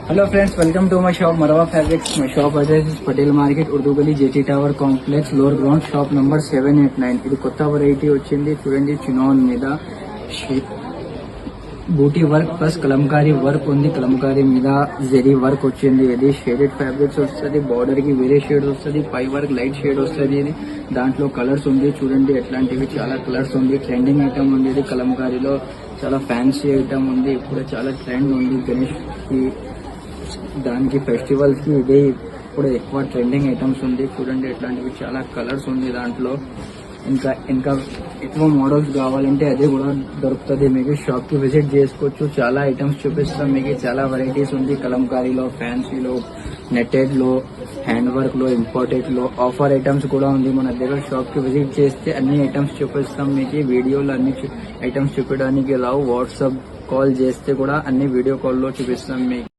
Hello friends, welcome to my shop Marwa fabrics. My shop address is Patel market, Urdu Gali, JT tower complex, lower ground, shop number 789. ఇది కొత్త variety వచ్చింది చూడండి. Chinon మీద buti work plus Kalamkari work ఉంది. కలంకారీ మీద zari work వచ్చింది. ఇది షేడెడ్ ఫ్యాబ్రిక్స్ వస్తుంది. బార్డర్ కి వేరే షేడ్ వస్తుంది. పై వర్క్ లైట్ షేడ్ వస్తుంది. ఇది దాంట్లో కలర్స్ ఉంది చూడండి. ఎట్లాంటివి చాలా కలర్స్ ఉంది. ట్రెండింగ్ ఐటమ్ ఉంది. ఇది కలంకారీలో చాలా ఫ్యాన్సీ ఐటమ్ ఉంది. ఇప్పుడు చాలా ట్రెండ్ ఉంది. గణేష్ కి దానికి ఫెస్టివల్స్ కి ఇదే ఇప్పుడు ఎక్కువ ట్రెండింగ్ ఐటమ్స్ ఉంది చూడండి. ఎట్లాంటివి చాలా కలర్స్ ఉంది దాంట్లో. ఇంకా ఇంకా ఎక్కువ మోడల్స్ కావాలంటే అదే కూడా దొరుకుతుంది మీకు. షాప్ కి విజిట్ చేసుకోవచ్చు. చాలా ఐటమ్స్ చూపిస్తాం మీకు. చాలా వెరైటీస్ ఉంది కలంకారీలో, ఫ్యాన్సీలో, నెట్టెడ్ లో, హ్యాండ్ వర్క్ లో, ఇంపోర్టెడ్ లో ఆఫర్ ఐటమ్స్ కూడా ఉంది మన దగ్గర. షాప్ కి విజిట్ చేస్తే అన్ని ఐటమ్స్ చూపిస్తాం మీకు. వీడియోలో అన్ని ఐటమ్స్ చూపించడానికి రావు. వాట్సాప్ కాల్ చేస్తే కూడా అన్ని వీడియో కాల్ లో చూపిస్తాం మీకు.